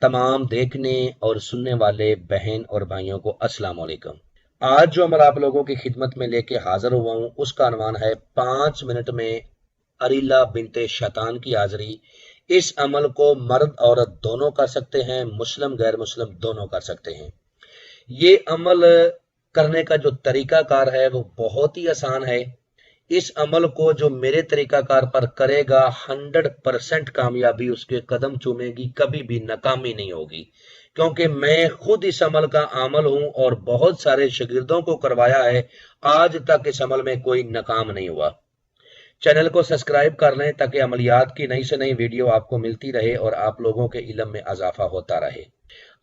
तमाम देखने और सुनने वाले बहन और भाइयों को अस्सलाम वालेकुम। आज जो अमल आप लोगों की खिदमत में लेके हाजिर हुआ हूँ उसका अनवान है 5 मिनट में अरीला बिनते शैतान की हाजिरी। इस अमल को मर्द औरत दोनों कर सकते हैं, मुस्लिम गैर मुस्लिम दोनों कर सकते हैं। ये अमल करने का जो तरीकाकार है वो बहुत ही आसान है। इस अमल को जो मेरे तरीकाकार पर करेगा 100% कामयाबी उसके कदम चूमेगी, कभी भी नाकामी नहीं होगी, क्योंकि मैं खुद इस अमल का आमल हूं और बहुत सारे शागिर्दों को करवाया है। आज तक इस अमल में कोई नाकाम नहीं हुआ। चैनल को सब्सक्राइब कर लें ताकि अमलियात की नई से नई वीडियो आपको मिलती रहे और आप लोगों के इल्म में इजाफा होता रहे।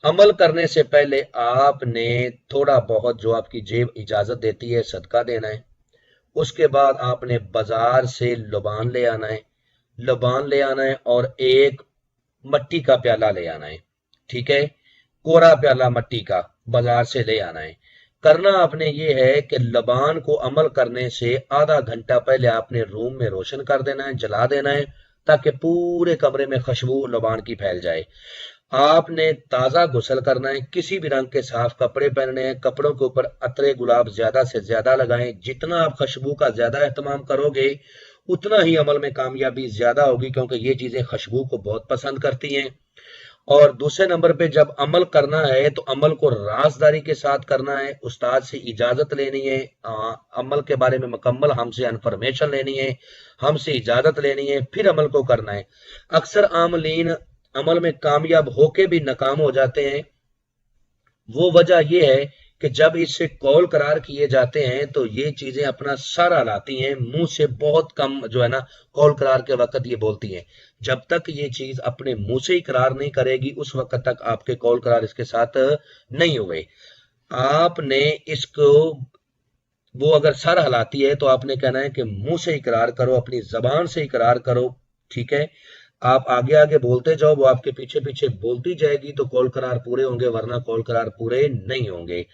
अमल करने से पहले आपने थोड़ा बहुत जो आपकी जेब इजाजत देती है सदका देना है। उसके बाद आपने बाजार से लुबान ले आना है, और एक मट्टी का प्याला ले आना है। ठीक है, कोरा प्याला मट्टी का बाजार से ले आना है। करना आपने ये है कि लबान को अमल करने से आधा घंटा पहले आपने रूम में रोशन कर देना है, जला देना है, ताकि पूरे कमरे में खुशबू लबान की फैल जाए। आपने ताज़ा गुस्ल करना है, किसी भी रंग के साफ कपड़े पहनने हैं, कपड़ों के ऊपर अतरे गुलाब ज्यादा से ज्यादा लगाएं। जितना आप खुशबू का ज्यादा एहतमाम करोगे उतना ही अमल में कामयाबी ज्यादा होगी, क्योंकि ये चीजें खुशबू को बहुत पसंद करती हैं। और दूसरे नंबर पे जब अमल करना है तो अमल को राजदारी के साथ करना है, उस्ताद से इजाजत लेनी है, अमल के बारे में मुकम्मल हमसे इंफॉर्मेशन लेनी है, हमसे इजाजत लेनी है, फिर अमल को करना है। अक्सर आमलीन अमल में कामयाब होके भी नाकाम हो जाते हैं। वो वजह यह है कि जब इससे कौल करार किए जाते हैं तो ये चीजें अपना सारा लाती हैं, मुंह से बहुत कम जो है ना कौल करार के वक्त ये बोलती हैं। जब तक ये चीज अपने मुंह से इकरार नहीं करेगी उस वक्त तक आपके कौल करार इसके साथ नहीं हुए। आपने इसको, वो अगर सर हिलाती है तो आपने कहना है कि मुंह से इकरार करो, अपनी जबान से इकरार करो। ठीक है, आप आगे आगे बोलते जाओ, वो आपके पीछे पीछे बोलती जाएगी तो कौल करार पूरे होंगे, वरना कौल करार पूरे नहीं होंगे।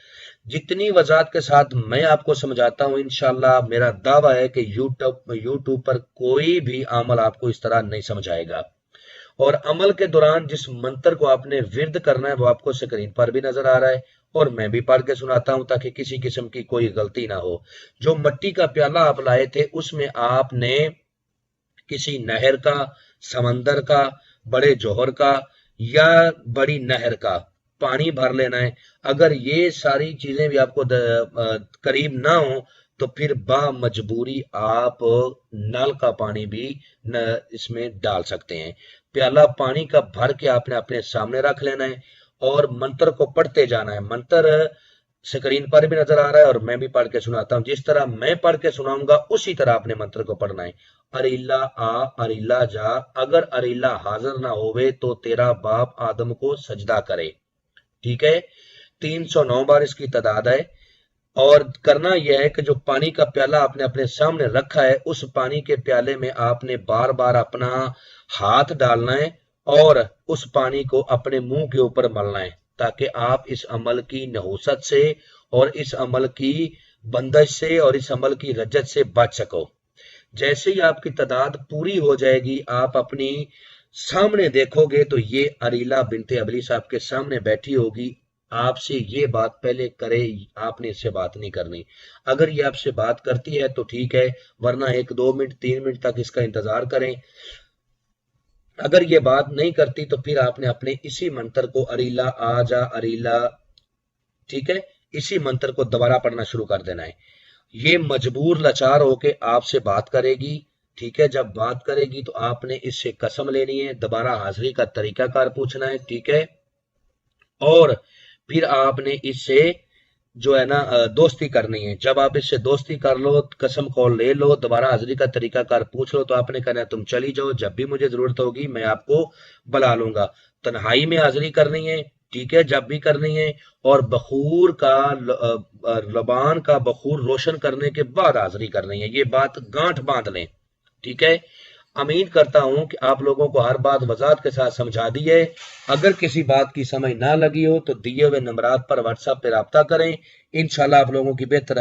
जितनी वजाहत के साथ मैं आपको समझाता हूं, इंशाल्लाह मेरा दावा है कि यूट्यूब पर कोई भी अमल आपको इस तरह नहीं समझाएगा। और अमल के दौरान जिस मंत्र को आपने विर्द करना है वो आपको स्क्रीन पर भी नजर आ रहा है और मैं भी पढ़ के सुनाता हूं ताकि किसी किस्म की कोई गलती ना हो। जो मट्टी का प्याला आप लाए थे उसमें आपने किसी नहर का, समंदर का, बड़े जोहर का या बड़ी नहर का पानी भर लेना है। अगर ये सारी चीजें भी आपको करीब ना हो तो फिर मजबूरी आप नल का पानी भी इसमें डाल सकते हैं। प्याला पानी का भर के आपने अपने सामने रख लेना है और मंत्र को पढ़ते जाना है। मंत्र स्क्रीन पर भी नजर आ रहा है और मैं भी पढ़ के सुनाता हूं। जिस तरह मैं पढ़ के सुनाऊंगा उसी तरह आपने मंत्र को पढ़ना है। अरिल्ला आ, अरिल्ला जा, अगर अरिल्ला हाजिर ना होवे तो तेरा बाप आदम को सजदा करे। ठीक है, 309 बार इसकी तादाद है। और करना यह है कि जो पानी का प्याला आपने अपने सामने रखा है उस पानी के प्याले में आपने बार बार अपना हाथ डालना है और उस पानी को अपने मुंह के ऊपर मलना है, ताकि आप इस अमल की नहुसत से और इस अमल की बंदिश से और इस अमल की रज्जत से बच सको। जैसे ही आपकी तादाद पूरी हो जाएगी आप अपनी सामने देखोगे तो ये अरीला बिनते अबलीस आपके सामने बैठी होगी। आपसे ये बात पहले करे, आपने इससे बात नहीं करनी। अगर ये आपसे बात करती है तो ठीक है, वरना 1-2 मिनट 3 मिनट तक इसका इंतजार करें। अगर ये बात नहीं करती तो फिर आपने अपने इसी मंत्र को अरीला आ जा अरीला, ठीक है, इसी मंत्र को दोबारा पढ़ना शुरू कर देना है। ये मजबूर लाचार होके आपसे बात करेगी। ठीक है, जब बात करेगी तो आपने इससे कसम लेनी है, दोबारा हाजिरी का तरीकाकार पूछना है। ठीक है, और फिर आपने इससे जो है ना दोस्ती करनी है। जब आप इससे दोस्ती कर लो, कसम कौल ले लो, दोबारा हाजिरी का तरीकाकार पूछ लो, तो आपने कहना है तुम चली जाओ, जब भी मुझे जरूरत होगी मैं आपको बुला लूंगा। तन्हाई में हाजिरी करनी है, ठीक है, जब भी करनी है। और बखूर का लबान का बखूर रोशन करने के बाद हाजिरी करनी है। ये बात गांठ बांध लें। ठीक है, उम्मीद करता हूं कि आप लोगों को हर बात वजाहत के साथ समझा दी है। अगर किसी बात की समझ ना लगी हो तो दिए हुए नंबरात पर व्हाट्सएप पे राब्ता करें। इंशाल्लाह आप लोगों की बेहतर